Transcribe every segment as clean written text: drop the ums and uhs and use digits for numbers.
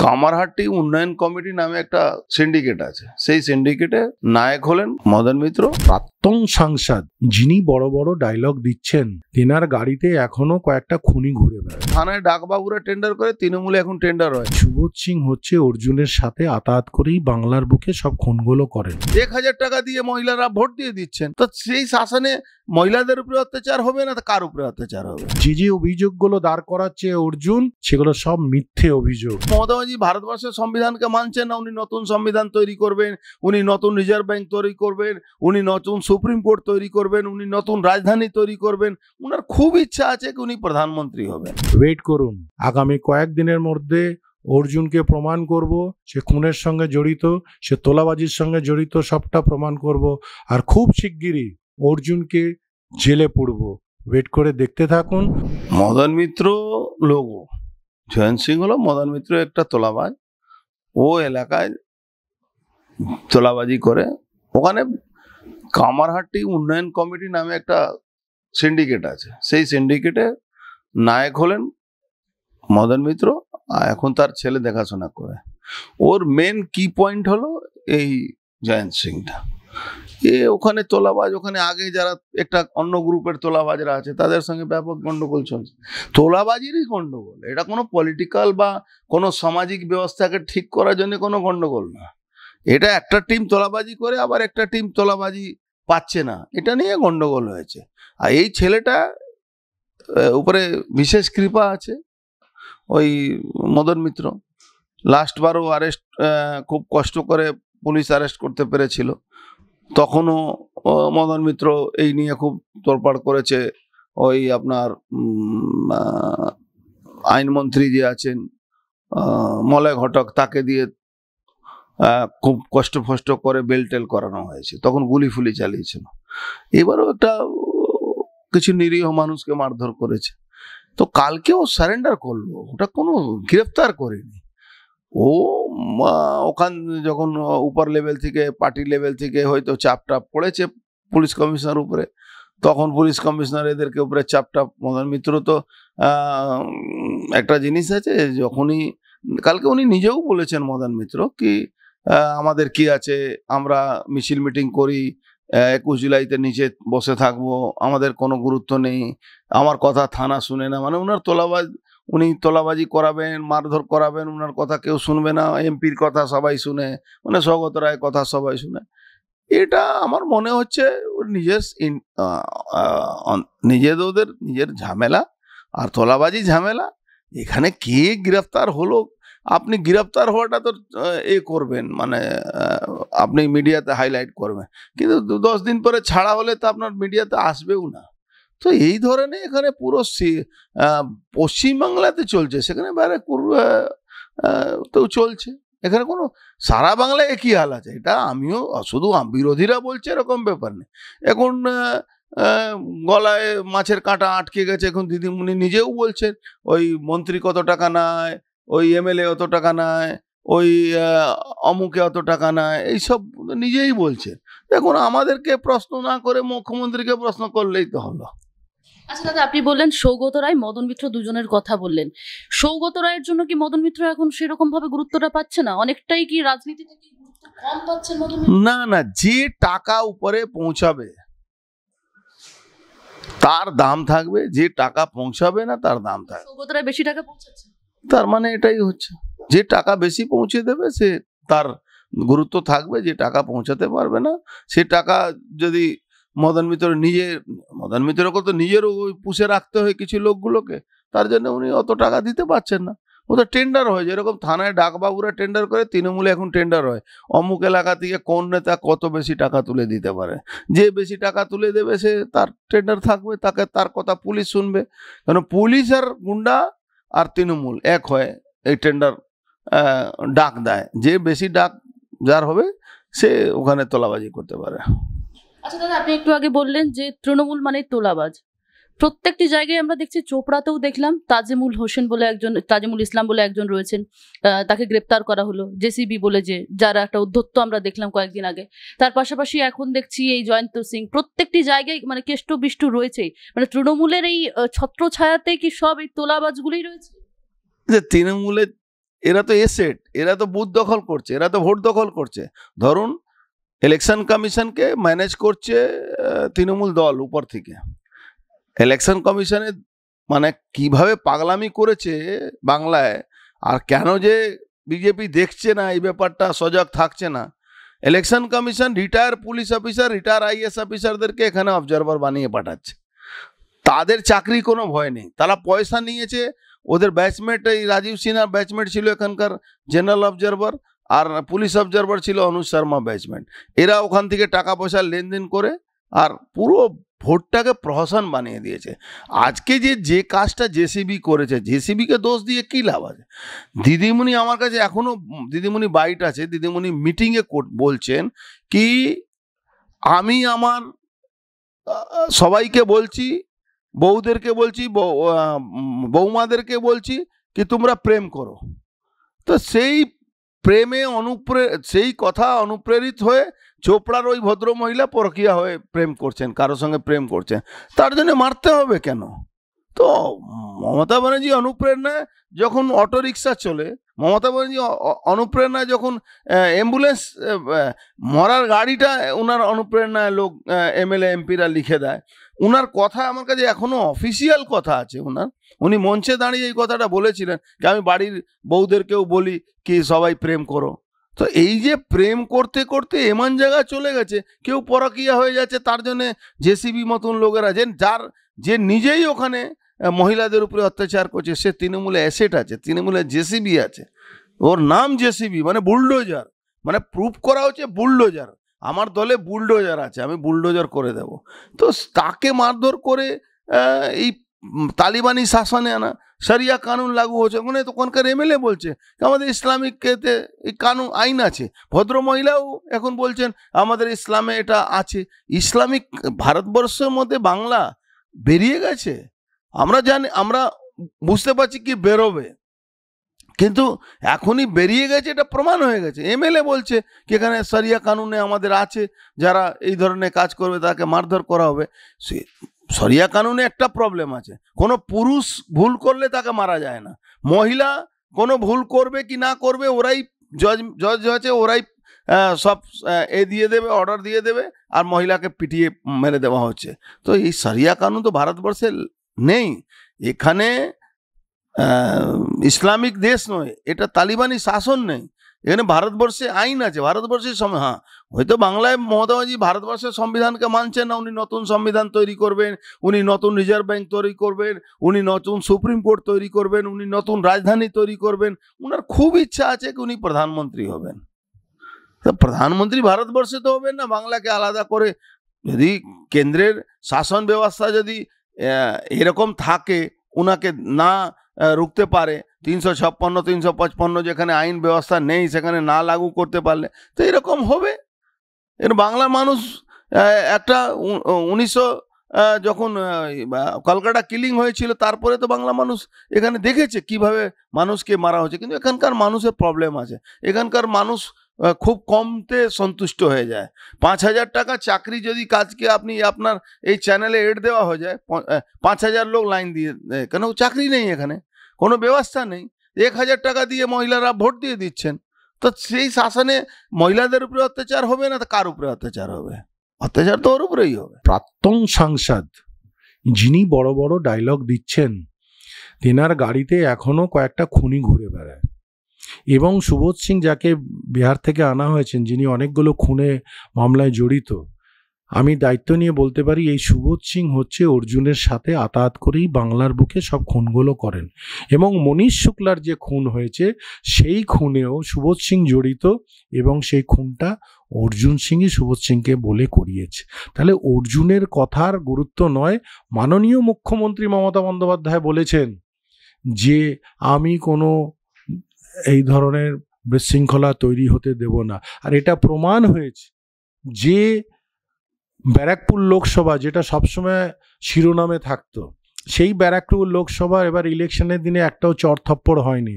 কামারহাটি উন্নয়ন কমিটি নামে একটা সিন্ডিকেট আছে, সেই সিন্ডিকেটে নায়ক হলেন মদন মিত্র। প্রাক্তন সাংসদ যিনি বড় বড় ডায়লগ দিচ্ছেন, তেনার গাড়িতে এখনো কয়েকটা খুনি ঘুরে বেড়ায়। থানায় ডাকবাবুরা টেন্ডার করে, তৃণমূলে এখন টেন্ডার হয়। সুবোধ সিং হচ্ছে অর্জুনের সাথে আতাত করেই বাংলার বুকে সব খুনগুলো করেন। 1000 টাকা দিয়ে মহিলারা ভোট দিয়ে দিচ্ছেন, তো সেই শাসনে মহিলাদের উপরে অত্যাচার হবে না, কার উপরে অত্যাচার হবে? যে অভিযোগগুলো দাঁড় করাচ্ছে অর্জুন, সেগুলো সব মিথ্যে অভিযোগ। মমতা ব্যানার্জি ভারতবর্ষের সংবিধানকে মানছেন না। উনি নতুন সংবিধান তৈরি করবেন, উনি নতুন রিজার্ভ ব্যাংক তৈরি করবেন, উনি নতুন সুপ্রিম কোর্ট তৈরি করবেন, উনি নতুন রাজধানী তৈরি করবেন। উনার খুব ইচ্ছা আছে কি উনি প্রধানমন্ত্রী হবেন। ওয়েট করুন, আগামী কয়েকদিনের মধ্যে অর্জুনকে প্রমাণ করব সে খুনের সঙ্গে জড়িত, সে তোলাবাজির সঙ্গে জড়িত, সবটা প্রমাণ করব। আর খুব শিগগিরই অর্জুনকে জেলে পুরব। ওয়েট করে দেখতে থাকুন। মদন মিত্র লোগো, জয়ন্ত সিং হলো মদন মিত্র একটা তোলাবাজ। ও এলাকায় তোলাবাজি করে। ওখানে কামারহাটি উন্নয়ন কমিটি নামে একটা সিন্ডিকেট আছে, সেই সিন্ডিকেটে নায়ক হলেন মদন মিত্র, আর এখন তার ছেলে দেখাশোনা করে। ওর মেন কি পয়েন্ট হলো এই জয়ন্ত সিংটা। ওখানে তোলাবাজ, ওখানে আগে যারা একটা অন্য গ্রুপের তোলাবাজরা আছে তাদের সঙ্গে ব্যাপক গন্ডগোল চলছে। তোলাবাজিরই গন্ডগোল, এটা কোনো পলিটিক্যাল বা কোনো সামাজিক ব্যবস্থাকে ঠিক করার জন্য কোনো গন্ডগোল না। এটা একটা টিম তোলাবাজি করে, আবার একটা টিম তোলাবাজি পাচ্ছে না, এটা নিয়ে গন্ডগোল হয়েছে। আর এই ছেলেটা উপরে বিশেষ কৃপা আছে ওই মদন মিত্র। লাস্টবারও অ্যারেস্ট খুব কষ্ট করে পুলিশ অ্যারেস্ট করতে পেরেছিল, তখনও মদন মিত্র এই নিয়ে খুব তোড়পাড় করেছে। ওই আপনার আইনমন্ত্রী যে আছেন মলয় ঘটক, তাকে দিয়ে খুব কষ্ট ফষ্ট করে বেলটেল করানো হয়েছে, তখন গুলি ফুলি চালিয়েছিল। এবারও একটা কিছু নিরীহ মানুষকে মারধর করেছে। তো কালকেও সারেন্ডার করলো, ওটা কোনো গ্রেফতার করেনি। ও ওখান যখন উপর লেভেল থেকে, পার্টি লেভেল থেকে হয়তো চাপটা পড়েছে পুলিশ কমিশনার উপরে, তখন পুলিশ কমিশনার এদেরকে উপরে চাপটা। মদন মিত্র তো একটা জিনিস আছে, যখনই কালকে উনি নিজেও বলেছেন মদন মিত্র কি আমাদের কি আছে, আমরা মিছিল মিটিং করি, 21 জুলাইতে নিচে বসে থাকবো, আমাদের কোনো গুরুত্ব নেই, আমার কথা থানা শুনে না। মানে উনার উনি তোলাবাজি করাবেন, মারধর করাবেন, উনার কথা কেউ শুনবে না, এমপির কথা সবাই শুনে, মানে সৌগত রায়ের কথা সবাই শুনে। এটা আমার মনে হচ্ছে ওদের নিজের ঝামেলা আর তোলাবাজি ঝামেলা। এখানে কে গ্রেফতার হলো, আপনি গ্রেফতার হওয়াটা তো করবেন, মানে আপনি মিডিয়াতে হাইলাইট করবেন, কিন্তু 10 দিন পরে ছাড়া হলে তো আপনার মিডিয়াতে আসবেও না। তো এই ধরনের এখানে পুরো পশ্চিমবাংলাতে চলছে, সেখানে বাইরে তো চলছে। এখানে কোনো সারা বাংলায় একই হাল আছে। এটা আমিও, শুধু বিরোধীরা বলছে এরকম ব্যাপার নেই। এখন গলায় মাছের কাঁটা আটকে গেছে, এখন দিদিমণি নিজেও বলছেন ওই মন্ত্রী কত টাকা নেয়, ওই এমএলএ অত টাকা নেয়, ওই অমুকে অত টাকা নেয়, এইসব নিজেই বলছেন। এখন আমাদেরকে প্রশ্ন না করে মুখ্যমন্ত্রীকে প্রশ্ন করলেই তো হলো। আচ্ছা দাদা, আপনি বললেন সৌগত রায়, মদন মিত্র দুজনের কথা বললেন। সৌগত রায়ের জন্য কি মদন মিত্র এখন সেরকম ভাবে গুরুত্বটা পাচ্ছে না? অনেকটাই কি রাজনীতি থেকে কম পাচ্ছেন মদন মিত্র? না না, যে টাকা উপরে পৌঁছাবে তার দাম থাকবে, যে টাকা পৌঁছাবে না তার দাম থাকবে। সৌগত রায় বেশি টাকা পৌঁছাচ্ছে, তার মানে এটাই হচ্ছে, যে টাকা বেশি পৌঁছে দেবে সে তার গুরুত্ব থাকবে, যে টাকা পৌঁছাতে পারবে না সে টাকা যদি মদন মিত্রের তো নিজেরও পুষে রাখতে হয় কিছু লোকগুলোকে, তার জন্য উনি অত টাকা দিতে পারছেন না। ওদের টেন্ডার হয়, যেরকম থানায় ডাকবাবুরা টেন্ডার করে, তৃণমূলে এখন টেন্ডার হয় অমুক এলাকা থেকে কোন নেতা কত বেশি টাকা তুলে দিতে পারে। যে বেশি টাকা তুলে দেবে সে তার টেন্ডার থাকবে, তাকে তার কথা পুলিশ শুনবে। কারণ পুলিশ আর গুন্ডা আর তৃণমূল এক হয়, এই টেন্ডার ডাক দেয়, যে বেশি ডাক যার হবে সে ওখানে তোলাবাজি করতে পারে। আচ্ছা দাদা, আপনি একটু আগে বললেন যে তৃণমূল মানে তোলাবাজ। প্রত্যেকটি জায়গায় আমরা দেখছি, চোপড়াতেও দেখলাম তাজিমুল ইসলাম বলে একজন রয়েছেন, তাকে গ্রেপ্তার করা হলো জেসিবি বলে, যারা একটা উদ্ধত্ত আমরা দেখলাম কয়েকদিন আগে। তার পাশাপাশি এখন দেখছি এই জয়ন্ত সিং। প্রত্যেকটি জায়গায় মানে কেষ্ট বিষ্টু রয়েছে। মানে তৃণমূলের এই ছত্র ছায়াতে কি সব এই তোলাবাজগুলোই রয়েছে? যে তৃণমূলের এরা তো এসেট, এরা তো বুথ দখল করছে, এরা তো ভোট দখল করছে। ধরুন ইলেকশন কমিশনকে ম্যানেজ করছে তৃণমূল দল উপর থেকে। ইলেকশন কমিশনে মানে কিভাবে পাগলামি করেছে বাংলায়, আর কেন যে বিজেপি দেখছে না এই ব্যাপারটা, সজাগ থাকছে না। Election commission retire police officer, retire IS অফিসারদেরকে এখানে অবজারভার বানিয়ে পাঠাচ্ছে। তাদের চাকরি কোনো ভয় নেই, তারা পয়সা নিয়েছে। ওদের ব্যাচমেট, এই রাজীব সিনহার ব্যাচমেট ছিল এখানকার জেনারেল অবজারভার, আর পুলিশ অবজারভার ছিল অনুজ শর্মা ব্যাচমেট। এরা ওখান থেকে টাকা পয়সা লেনদেন করে আর পুরো ভোটটাকে প্রহসন বানিয়ে দিয়েছে। আজকে যে কাজটা জেসিবি করেছে, জেসিবিকে দোষ দিয়ে কী লাভ আছে? দিদিমণি আমার কাছে এখনো, দিদিমণি বাইট আছে, দিদিমণি মিটিংয়ে বলছেন কি আমি আমার সবাইকে বলছি, বউদেরকে বলছি, বৌমাদেরকে বলছি কি তোমরা প্রেম করো। তো সেই প্রেমে সেই কথা অনুপ্রেরিত হয়ে চোপড়ার ওই ভদ্র মহিলা পরকীয়া হয়ে প্রেম করছেন, কারোর সঙ্গে প্রেম করছেন, তার জন্য মারতে হবে কেন? তো মমতা ব্যানার্জি অনুপ্রেরণায় যখন অটো রিক্সা চলে, মমতা ব্যানার্জি অনুপ্রেরণায় যখন অ্যাম্বুলেন্স, মরার গাড়িটা ওনার অনুপ্রেরণায় লোক এমএলএ এমপিরা লিখে দেয়। ওনার কথা আমার কাছে এখনো অফিসিয়াল কথা আছে ওনার, উনি মঞ্চে দাঁড়িয়ে এই কথাটা বলেছিলেন যে আমি বাড়ির বউদেরকেও বলি কি সবাই প্রেম করো। তো এই যে প্রেম করতে করতে এমন জায়গায় চলে গেছে, কেউ পরকীয়া হয়ে যাচ্ছে, তার জন্যে জেসিবি মতন লোকেরা যে নিজেই ওখানে মহিলাদের উপরে অত্যাচার করছে, সে তৃণমূলে অ্যাসেট আছে, তৃণমূলে জেসিবি আছে, ওর নাম জেসিবি মানে বুলডোজার, মানে প্রুফ করা হচ্ছে বুলডোজার। আমার দলে বুলডোজার আছে, আমি বুলডোজার করে দেব। তো তাকে মারধর করে এই তালিবানি শাসনে আনা, শরিয়া কানুন লাগু হচ্ছে। ওখানে তখনকার এমএলএ বলছে আমাদের ইসলামিক এই কানুন আইন আছে, ভদ্র মহিলাও এখন বলছেন আমাদের ইসলামে এটা আছে। ইসলামিক ভারতবর্ষের মধ্যে বাংলা বেরিয়ে গেছে, আমরা জানি, আমরা বুঝতে পারছি কি বেরোবে, কিন্তু এখনই বেরিয়ে গেছে, এটা প্রমাণ হয়ে গেছে। এমএলএ বলছে কি এখানে শরিয়া কানুনে আমাদের আছে, যারা এই ধরনের কাজ করবে তাকে মারধর করা হবে। শরিয়া কানুনে একটা প্রবলেম আছে, কোনো পুরুষ ভুল করলে তাকে মারা যায় না, মহিলা কোনো ভুল করবে কি না করবে ওরাই জজ আছে, ওরাই সব দিয়ে দেবে, অর্ডার দিয়ে দেবে, আর মহিলাকে পিটিয়ে মেরে দেওয়া হচ্ছে। তো এই শরিয়া কানুন তো ভারতবর্ষে নেই, এখানে ইসলামিক দেশ নয়, এটা তালিবানি শাসন নেই, এখানে ভারতবর্ষে আইন আছে, ভারতবর্ষের হ্যাঁ হয়তো বাংলায় মমতা ব্যানার্জি ভারতবর্ষের সংবিধানকে মানছেন না, উনি নতুন সংবিধান তৈরি করবেন, উনি নতুন রিজার্ভ ব্যাংক তৈরি করবেন, উনি নতুন সুপ্রিম কোর্ট তৈরি করবেন, উনি নতুন রাজধানী তৈরি করবেন, উনার খুব ইচ্ছা আছে কি উনি প্রধানমন্ত্রী হবেন। তো প্রধানমন্ত্রী ভারতবর্ষে তো হবেন না, বাংলাকে আলাদা করে। যদি কেন্দ্রের শাসন ব্যবস্থা যদি এরকম থাকে, ওনাকে না রুখতে পারে, 356, 355 যেখানে আইন ব্যবস্থা নেই সেখানে না লাগু করতে পারলে তো এরকম হবে। এর বাংলার মানুষ একটা 1900 যখন কলকাতা কিলিং হয়েছিল তারপরে তো বাংলা মানুষ এখানে দেখেছে কিভাবে মানুষকে মারা হচ্ছে। কিন্তু এখানকার মানুষের প্রবলেম আছে, এখানকার মানুষ খুব কমতে সন্তুষ্ট হয়ে যায়। 5,000 টাকা চাকরি যদি কাজকে আপনি আপনার এই চ্যানেলে এড দেওয়া হয়ে যায়, 5,000 লোক লাইন দিয়ে, কেন চাকরি নেই, এখানে কোনো ব্যবস্থা নেই, 1,000 টাকা দিয়ে মহিলারা ভোট দিয়ে দিচ্ছেন। তো সেই শাসনে মহিলাদের উপরে অত্যাচার হবে না তো কার উপরে অত্যাচার হবে? অত্যাচার তো ওর উপরেই হবে। প্রাক্তন সাংসদ যিনি বড় বড় ডায়লগ দিচ্ছেন, তেনার গাড়িতে এখনো কয়েকটা খুনি ঘুরে বেড়ায়, এবং সুবোধ সিং যাকে বিহার থেকে আনা হয়েছেন, যিনি অনেকগুলো খুনে মামলায় জড়িত, আমি দায়িত্ব নিয়ে বলতে পারি এই সুবোধ সিং হচ্ছে অর্জুনের সাথে আতায়াত করেই বাংলার বুকে সব খুনগুলো করেন। এবং মনীষ শুক্লার যে খুন হয়েছে সেই খুনেও সুবোধ সিং জড়িত, এবং সেই খুনটা অর্জুন সিংই সুবোধ সিংকে বলে করিয়েছে। তাহলে অর্জুনের কথার গুরুত্ব নয়। মাননীয় মুখ্যমন্ত্রী মমতা বন্দ্যোপাধ্যায় বলেছেন যে আমি কোনো এই ধরনের বিশৃঙ্খলা তৈরি হতে দেব না, আর এটা প্রমাণ হয়েছে যে ব্যারাকপুর লোকসভা, যেটা সবসময় শিরোনামে থাকতো, সেই ব্যারাকপুর লোকসভা এবার ইলেকশনের দিনে একটাও চড়থপ্পড় হয়নি।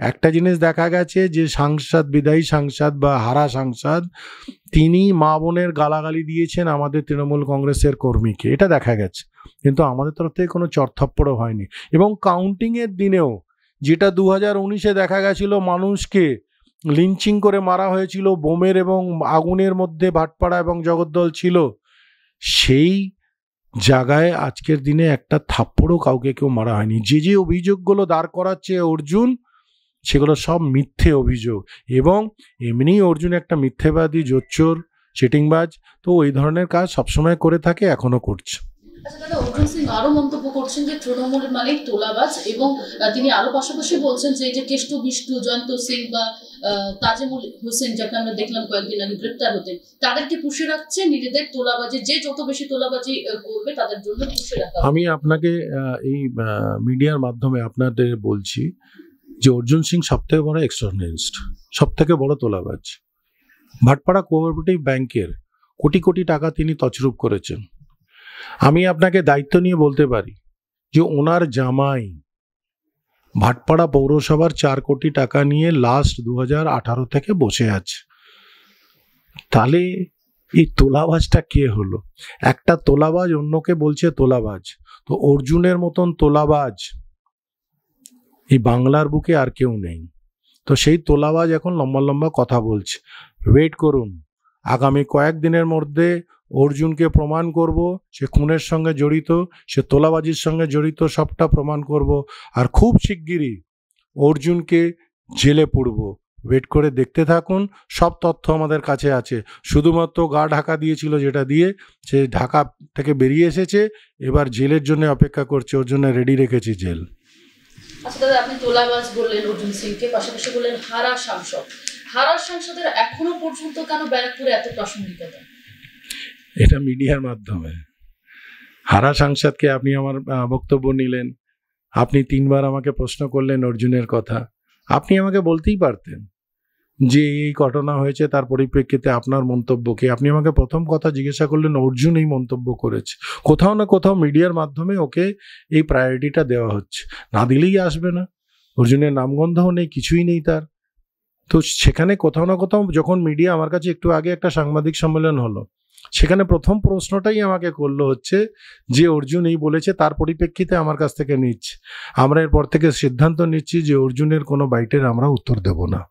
একটা জিনিস দেখা গেছে যে সাংসদ, বিদায়ী সাংসদ বা হারা সাংসদ, তিনি মা বোনের গালাগালি দিয়েছেন আমাদের তৃণমূল কংগ্রেসের কর্মীকে, এটা দেখা গেছে। কিন্তু আমাদের তরফ থেকে কোনো চড়থপ্পড়ও হয়নি। এবং কাউন্টিংয়ের দিনেও যেটা 2019-এ দেখা গেছিল মানুষকে লিঞ্চিং করে মারা হয়েছিল, বোমের এবং আগুনের মধ্যে ভাটপাড়া এবং জগদ্দল ছিল, সেই জায়গায় আজকের দিনে একটা থাপ্পড়ও কাউকে কেউ মারা হয়নি। যে যে অভিযোগগুলো দাঁড় করাচ্ছে অর্জুন, সেগুলো সব মিথ্যে অভিযোগ, এবং এমনি অর্জুন একটা মিথ্যেবাদী, জোচ্চোর, চিটিংবাজ। তো এই ধরনের কাজ সবসময় করে থাকে, এখনো করছে। আচ্ছা দাদা, অর্জুন সিং আরো মন্তব্য করছেন যে তৃণমূল মানে তোলাবাজ, এবং তিনি আরো পাশাপাশি বলছেন যে এই যে কেষ্ট বিষ্টু, জয়ন্ত সিং বা তাজেমুল হোসেন, যাকে আমরা দেখলাম কয়েকদিন আগে গ্রেপ্তার হতে, তাদেরকে পুষে রাখছে নিজেদের তোলাবাজি, যে যত বেশি তোলাবাজি করবে তাদের জন্য পুষে রাখা। আমি আপনাকে এই মিডিয়ার মাধ্যমে আপনাদের বলছি যে অর্জুন সিং সব থেকে বড় এক্সটর্নিস্ট, সব থেকে বড় তোলাবাজ। ভাটপাড়া কোঅপারেটিভ ব্যাংকের কোটি কোটি টাকা তিনি তছরূপ করেছেন। আমি আপনাকে দায়িত্ব নিয়ে বলতে পারি যে ওনার জামাই ভাটপাড়া পৌরসভার 4 কোটি টাকা নিয়ে লাস্ট 2018 থেকে বসে আছে। তাহলে এই তোলাবাজটা কে হলো? একটা তোলাবাজ অন্যকে বলছে তোলাবাজ, তো অর্জুনের মতন তোলাবাজ এই বাংলার বুকে আর কেউ নেই। তো সেই তোলাবাজ এখন লম্বা লম্বা কথা বলছে। ওয়েট করুন, আগামী কয়েকদিনের মধ্যে অর্জুনকে প্রমাণ করব সে খুনের সঙ্গে জড়িত, সে তোলাবাজির সঙ্গে জড়িত, সবটা প্রমাণ করব। আর খুব শিগগিরই অর্জুনকে জেলে পুরব। ওয়েট করে দেখতে থাকুন, সব তথ্য আমাদের কাছে আছে। শুধুমাত্র গা ঢাকা দিয়েছিল, যেটা দিয়ে সে ঢাকা থেকে বেরিয়ে এসেছে, এবার জেলের জন্য অপেক্ষা করছে, ওর জন্য রেডি রেখেছি জেল। আচ্ছা দাদা, আপনি তোলাবাজ বললেন অর্জুন সিংকে, পাশাপাশি বললেন হারা সাংসদ। হারা সাংসদের এখনো পর্যন্ত কেন ব্যারাকপুরে এত প্রাসঙ্গিকতা? এটা মিডিয়ার মাধ্যমে। হারা সাংসদকে আপনি আমার বক্তব্য নিলেন, আপনি 3 বার আমাকে প্রশ্ন করলেন অর্জুনের কথা। আপনি আমাকে বলতেই পারতেন যে এই ঘটনা হয়েছে, তার পরিপ্রেক্ষিতে আপনার মন্তব্য কি। আপনি আমাকে প্রথম কথা জিজ্ঞাসা করলেন অর্জুন এই মন্তব্য করেছে। কোথাও না কোথাও মিডিয়ার মাধ্যমে ওকে এই প্রায়োরিটিটা দেওয়া হচ্ছে, না দিলেই আসবে না। অর্জুনের নামগন্ধও নেই, কিছুই নেই তার। তো সেখানে কোথাও না কোথাও যখন মিডিয়া আমার কাছে একটু আগে একটা সাংবাদিক সম্মেলন হলো, সেখানে প্রথম প্রশ্নটাই আমাকে করলো হচ্ছে যে অর্জুন এই বলেছে, তার পরিপ্রেক্ষিতে আমার কাছ থেকে নিচ্ছে। আমরা এরপর থেকে সিদ্ধান্ত নিচ্ছি যে অর্জুনের কোনো বাইটের আমরা উত্তর দেব না।